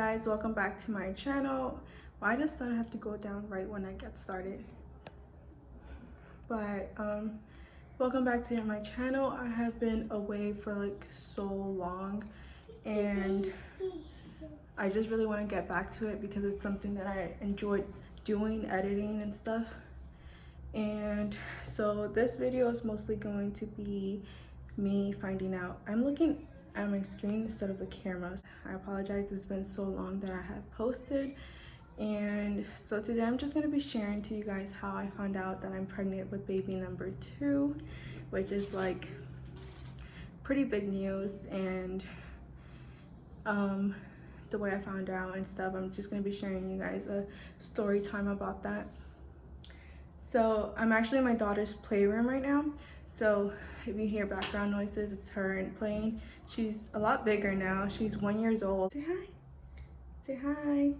guys, welcome back to my channel. Why does the sun have to go down right when I get started? But welcome back to my channel. I have been away for like so long and I just really want to get back to it because it's something that I enjoyed doing, editing and stuff. And so this video is mostly going to be me finding out. I'm looking at my screen instead of the camera. I apologize, it's been so long that I have posted. And so today I'm just going to be sharing to you guys how I found out that I'm pregnant with baby number 2, which is like pretty big news. And the way I found out and stuff, I'm just going to be sharing you guys a story time about that. So I'm actually in my daughter's playroom right now. So if you hear background noises, it's her playing. She's a lot bigger now. She's 1 year old. Say hi. Say hi.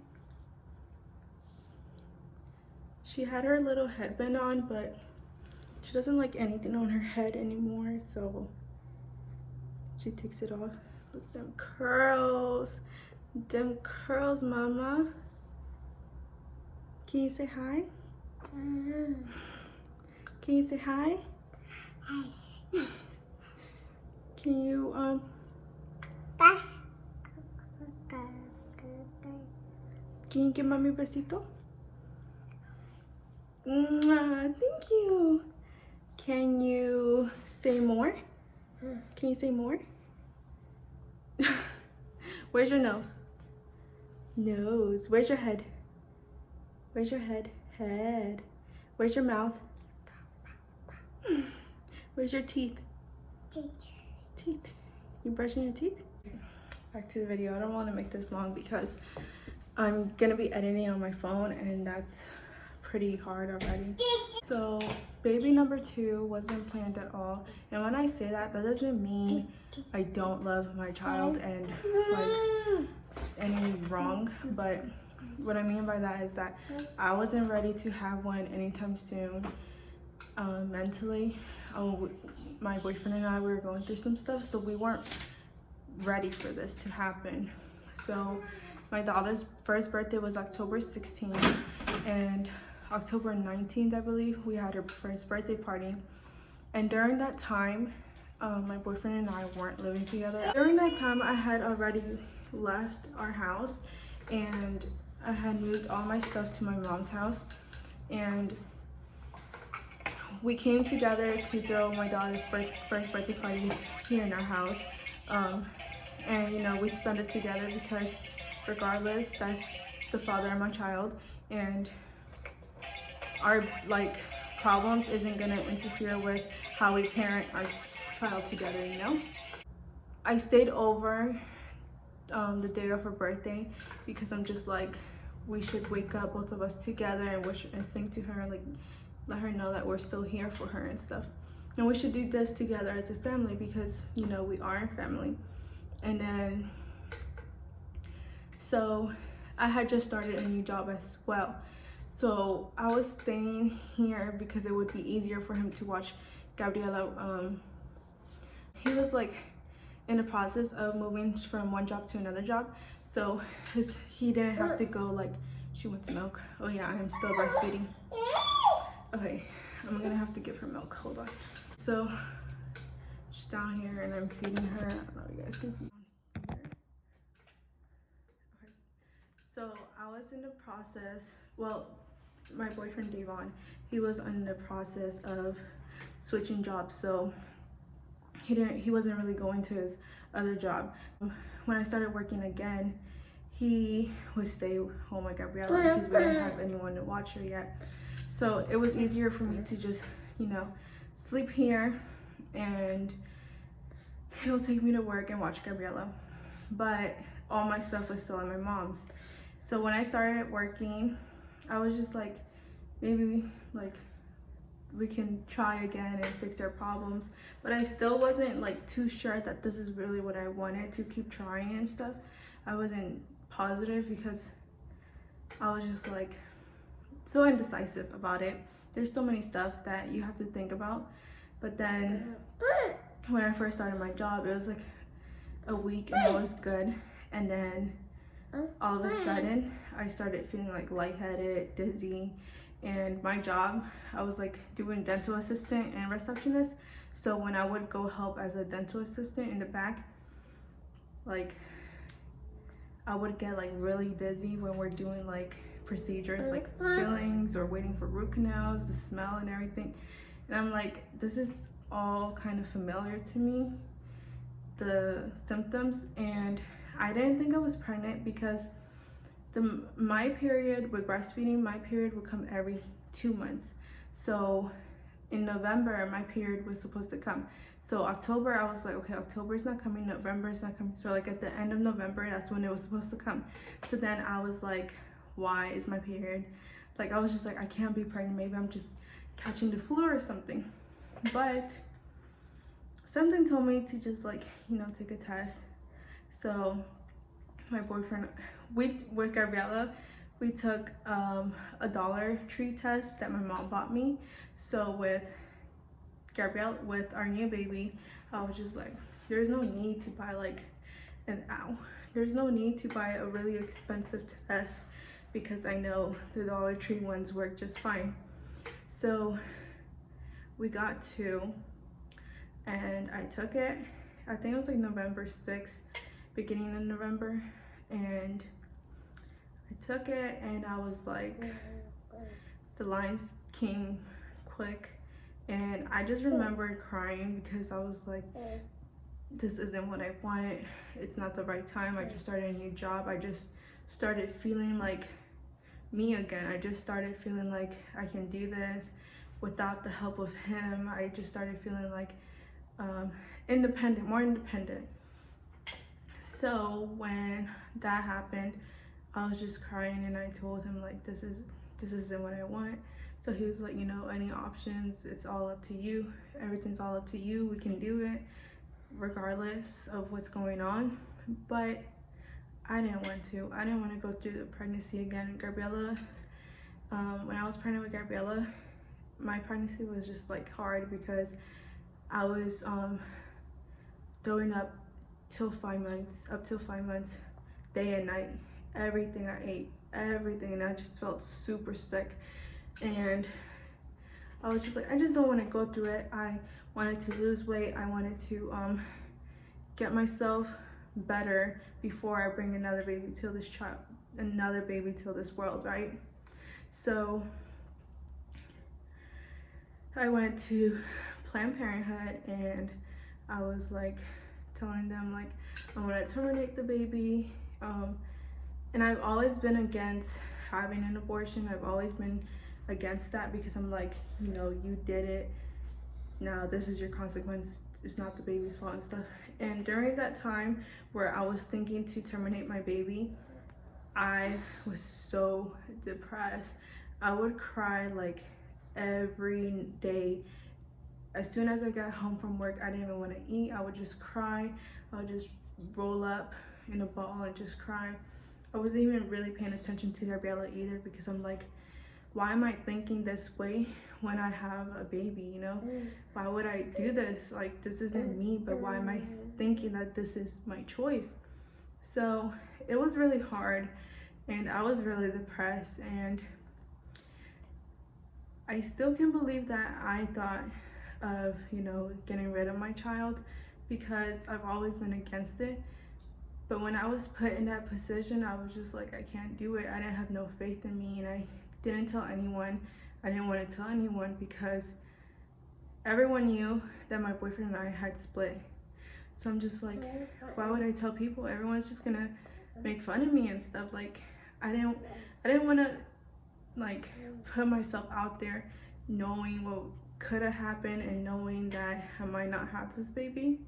She had her little headband on, but she doesn't like anything on her head anymore. So she takes it off. Look at them curls. Them curls, mama. Can you say hi? Can you say hi? Can you can you give mommy a besito? Mwah, thank you. Can you say more? Can you say more? Where's your nose? Nose. Where's your head? Where's your head? Head. Where's your mouth? Where's your teeth? Teeth. You brushing your teeth? Back to the video. I don't want to make this long because I'm gonna be editing on my phone and that's pretty hard already. So baby number 2 wasn't planned at all, and when I say that, that doesn't mean I don't love my child and like any wrong, but what I mean by that is that I wasn't ready to have one anytime soon. Mentally, my boyfriend and I, we were going through some stuff, so we weren't ready for this to happen. So my daughter's first birthday was October 16th, and October 19th, I believe, we had her first birthday party. And during that time, my boyfriend and I weren't living together. During that time, I had already left our house and I had moved all my stuff to my mom's house, and we came together to throw my daughter's first birthday party here in our house. And you know, we spent it together because regardless, that's the father of my child, and our like problems isn't gonna interfere with how we parent our child together, you know. I stayed over the day of her birthday because I'm just like, we should wake up both of us together and wish and sing to her, like let her know that we're still here for her and stuff, and we should do this together as a family because, you know, we are a family. And then so I had just started a new job as well, so I was staying here because it would be easier for him to watch Gabriela. He was like in the process of moving from one job to another job, so he didn't have to go like, she wants milk. Oh yeah, I'm still breastfeeding. Okay, I'm gonna have to give her milk, hold on. So she's down here and I'm feeding her. I don't know if you guys can see. Okay. So I was in the process, well, my boyfriend Devon, he was in the process of switching jobs, so he wasn't really going to his other job. When I started working again, he would stay home with Gabriela because we didn't have anyone to watch her yet. So it was easier for me to just, you know, sleep here and he'll take me to work and watch Gabriela. But all my stuff was still at my mom's. So when I started working, I was just like, maybe like we can try again and fix their problems. But I still wasn't like too sure that this is really what I wanted to keep trying and stuff. I wasn't positive because I was just like so indecisive about it. There's so many stuff that you have to think about. But then when I first started my job, it was like a week and it was good, and then all of a sudden I started feeling like lightheaded, dizzy, and my job, I was like doing dental assistant and receptionist. So when I would go help as a dental assistant in the back, like I would get like really dizzy when we're doing like procedures like fillings or waiting for root canals, the smell and everything. And I'm like, this is all kind of familiar to me, the symptoms. And I didn't think I was pregnant because my period with breastfeeding, my period would come every 2 months. So in November, my period was supposed to come. So October, I was like, okay, October is not coming, November is not coming. So like at the end of November, that's when it was supposed to come. So then I was like, why is my period? Like I was just like, I can't be pregnant. Maybe I'm just catching the flu or something. But something told me to just like, you know, take a test. So my boyfriend, with Gabriella, we took a Dollar Tree test that my mom bought me. So with Gabrielle, with our new baby, I was just like, there's no need to buy like there's no need to buy a really expensive test because I know the Dollar Tree ones work just fine. So we got two and I took it. I think it was like November 6th, beginning of November, and I took it and I was like, the lines came quick. And I just remembered crying because I was like, this isn't what I want. It's not the right time. I just started a new job. I just started feeling like me again. I just started feeling like I can do this without the help of him. I just started feeling like independent, more independent. So when that happened, I was just crying and I told him like, this isn't what I want. So he was like, you know, any options, it's all up to you. Everything's all up to you. We can do it regardless of what's going on. But I didn't want to. I didn't want to go through the pregnancy again. Gabriella, when I was pregnant with Gabriella, my pregnancy was just like hard because I was throwing up up till 5 months, day and night. Everything I ate, everything, and I just felt super sick. And I was just like, I just don't want to go through it. I wanted to lose weight. I wanted to get myself better before I bring another baby to this world, right? So I went to Planned Parenthood and I was like telling them like, I want to terminate the baby. And I've always been against having an abortion. I've always been against that because I'm like, you know, you did it, now this is your consequence. It's not the baby's fault and stuff. And during that time where I was thinking to terminate my baby, I was so depressed. I would cry like every day. As soon as I got home from work, I didn't even want to eat. I would just cry. I would just roll up in a ball and just cry. I wasn't even really paying attention to Gabriella either because I'm like, why am I thinking this way when I have a baby, you know? Why would I do this? Like, this isn't me, but why am I thinking that this is my choice? So it was really hard and I was really depressed, and I still can't believe that I thought of, you know, getting rid of my child because I've always been against it. But when I was put in that position, I was just like, I can't do it. I didn't have no faith in me, and I didn't tell anyone. I didn't want to tell anyone because everyone knew that my boyfriend and I had split. So I'm just like, why would I tell people? Everyone's just gonna make fun of me and stuff. Like, I didn't want to like put myself out there knowing what could have happened and knowing that I might not have this baby.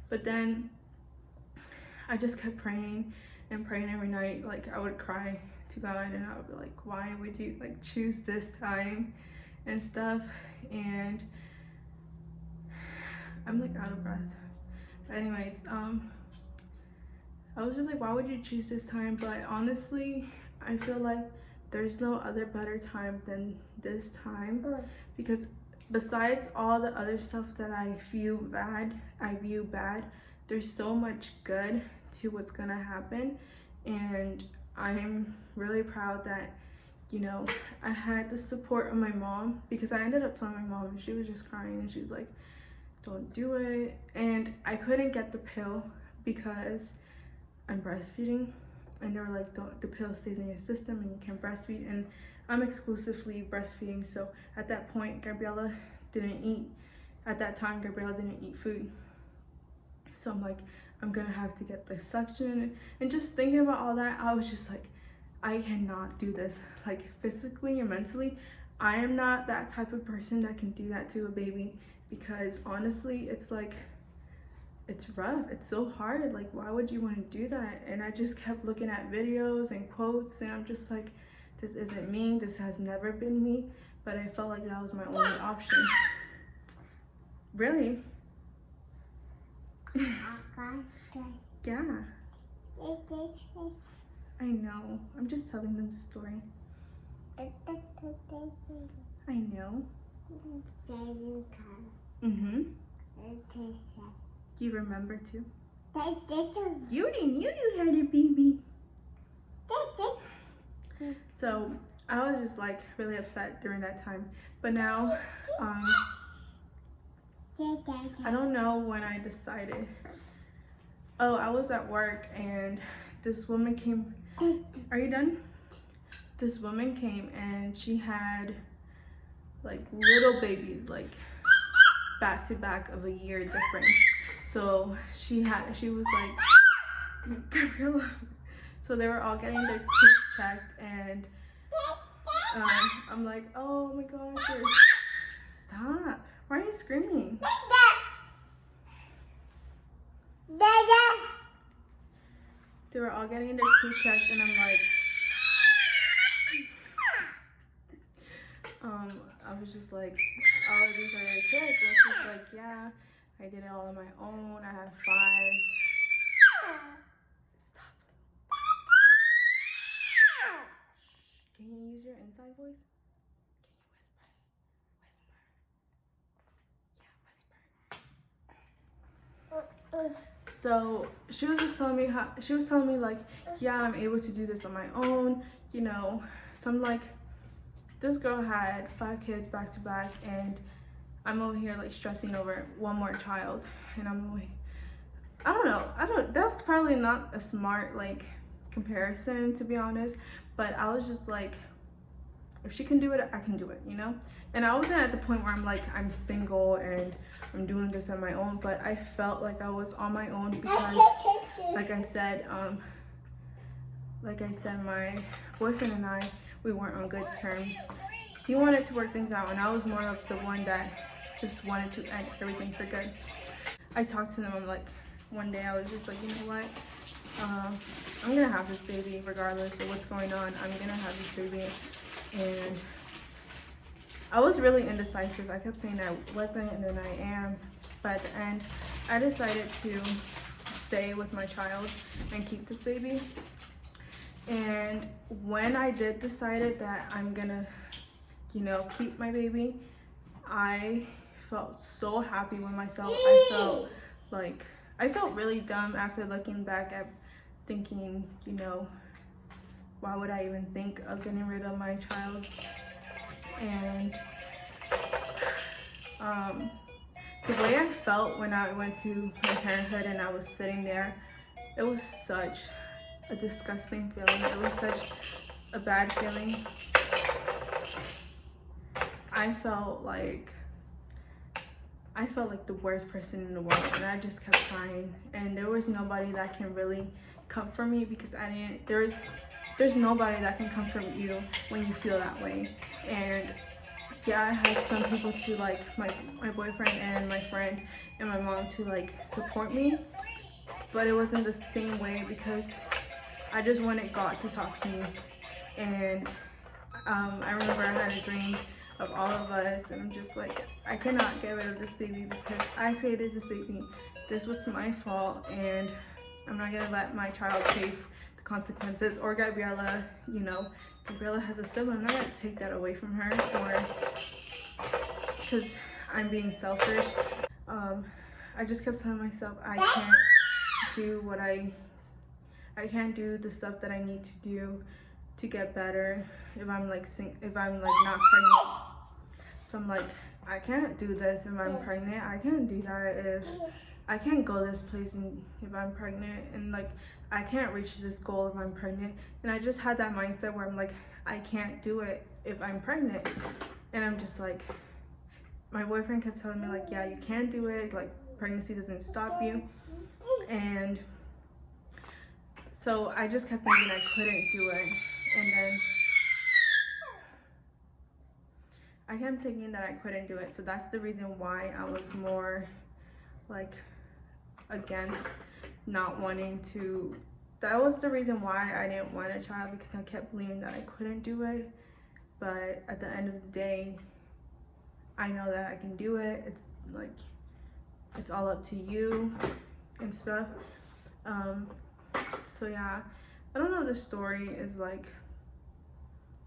But then I just kept praying and praying every night. Like, I would cry to God and I would be like, why would you like choose this time and stuff? And I'm like out of breath. But anyways, I was just like, why would you choose this time? But honestly, I feel like there's no other better time than this time, because besides all the other stuff that I view bad, there's so much good to what's gonna happen. And I'm really proud that, you know, I had the support of my mom, because I ended up telling my mom and she was just crying and she's like, don't do it. And I couldn't get the pill because I'm breastfeeding, and they were like, don't, the pill stays in your system and you can't breastfeed, and I'm exclusively breastfeeding. So at that point, Gabriella didn't eat. At that time, Gabriella didn't eat food. So I'm like, I'm gonna have to get the suction. And just thinking about all that, I was just like, I cannot do this, like physically and mentally. I am not that type of person that can do that to a baby, because honestly, it's like, it's rough, it's so hard. Like, why would you want to do that? And I just kept looking at videos and quotes, and I'm just like, this isn't me, this has never been me. But I felt like that was my only option. Really? Yeah, I know, I'm just telling them the story. I know. Mm-hmm. You remember too? You didn't knew you had a baby. So I was just like really upset during that time. But now, I don't know when I decided. Oh, I was at work and this woman came. Are you done? This woman came and she had like little babies, like back to back of a year difference. So she was like, Gabriella. So they were all getting their teeth checked, and I'm like, oh my gosh, stop. Why are you screaming? They were all getting their teeth checked, and I'm like, I was just like, oh, these are your kids? And she's like, yeah, I did it all on my own. I had 5. Stop. Can you use your inside voice? Can you whisper? Yeah, whisper. So she was just telling me like, yeah, I'm able to do this on my own, you know. So I'm like, this girl had 5 kids back to back, and I'm over here like stressing over one more child. And I'm like, I don't know, that's probably not a smart like comparison, to be honest, but I was just like, if she can do it, I can do it, you know. And I wasn't at the point where I'm like, I'm single and I'm doing this on my own, but I felt like I was on my own because, like I said, my boyfriend and I, we weren't on good terms. He wanted to work things out, and I was more of the one that just wanted to end everything for good. I talked to him. I'm like, one day I was just like, you know what? I'm gonna have this baby regardless of what's going on. I'm gonna have this baby. And I was really indecisive. I kept saying I wasn't, and then I am. But at the end, I decided to stay with my child and keep this baby. And when I did decided that I'm gonna, you know, keep my baby, I felt so happy with myself. I felt really dumb after looking back at thinking, you know, why would I even think of getting rid of my child? And the way I felt when I went to Planned Parenthood and I was sitting there, it was such a disgusting feeling. It was such a bad feeling. I felt like the worst person in the world, and I just kept crying. And there was nobody that can really comfort me, because there's nobody that can comfort you when you feel that way. And yeah, I had some people to, like my boyfriend and my friend and my mom, to like support me, but it wasn't the same way, because I just wanted God to talk to me. And I remember I had a dream of all of us, and I'm just like, I could not get rid of this baby because I created this baby. This was my fault, and I'm not gonna let my child pay the consequences. Or Gabriella, you know, Gabriella has a sibling. I'm not gonna take that away from her, or because I'm being selfish. I just kept telling myself I can't do what I I can't do the stuff that I need to do to get better if I'm like not pregnant. So I'm like, I can't do this if I'm pregnant. I can't do that if I can't go this place and if I'm pregnant, and like I can't reach this goal if I'm pregnant. And I just had that mindset where I'm like, I can't do it if I'm pregnant. And I'm just like, my boyfriend kept telling me like, yeah, you can do it, like pregnancy doesn't stop you. And so I just kept thinking I couldn't do it. And then I kept thinking that I couldn't do it. So that's the reason why I was more like against not wanting to. That was the reason why I didn't want a child, because I kept believing that I couldn't do it. But at the end of the day, I know that I can do it. It's like, it's all up to you and stuff. So yeah, I don't know if the story is like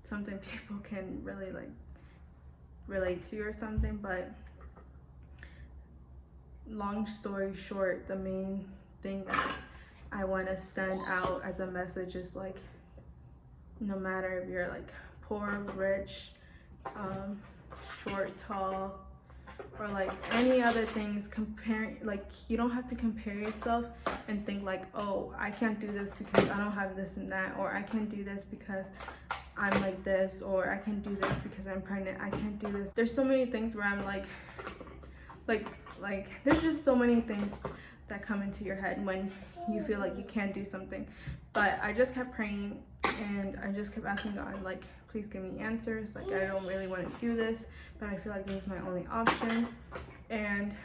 something people can really like relate to or something, but long story short, the main thing that I want to send out as a message is like, no matter if you're like poor, rich, short, tall, or like any other things, like you don't have to compare yourself and think like, oh, I can't do this because I don't have this and that, or I can't do this because I'm like this, or I can do this because I'm pregnant. I can't do this. There's so many things where I'm like there's just so many things that come into your head when you feel like you can't do something. But I just kept praying and I just kept asking God, like, please give me answers. Like, I don't really want to do this, but I feel like this is my only option. And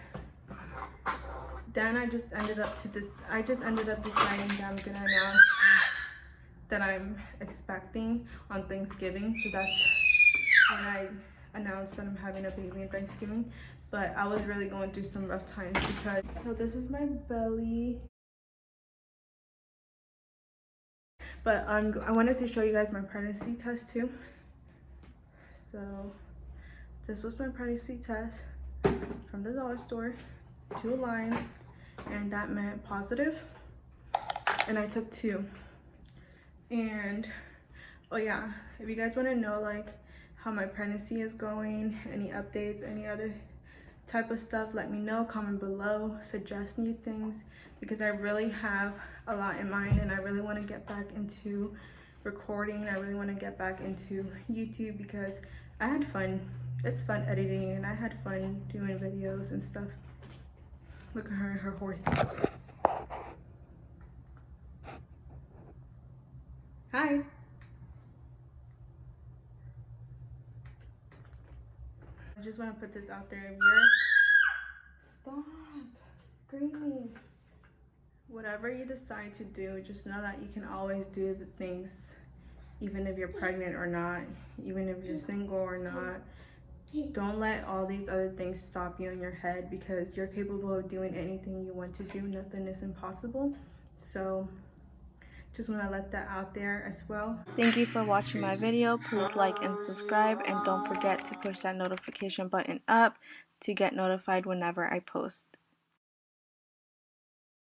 then I just ended up deciding that I'm gonna announce that I'm expecting on Thanksgiving. So that's when I announced that I'm having a baby on Thanksgiving. But I was really going through some rough times because, so this is my belly. But I wanted to show you guys my pregnancy test too. So this was my pregnancy test from the dollar store, 2 lines, and that meant positive. And I took 2. And oh yeah, if you guys want to know like how my pregnancy is going, any updates, any other type of stuff, let me know. Comment below, suggest new things, because I really have a lot in mind and I really want to get back into recording. I really want to get back into YouTube because I had fun. It's fun editing and I had fun doing videos and stuff. Look at her and her horse. Hi. I just want to put this out there. If you're stop screaming. Whatever you decide to do, just know that you can always do the things, even if you're pregnant or not, even if you're single or not. Don't let all these other things stop you in your head, because you're capable of doing anything you want to do. Nothing is impossible. So just want to let that out there as well. Thank you for watching my video. Please like and subscribe, and don't forget to push that notification button up to get notified whenever I post.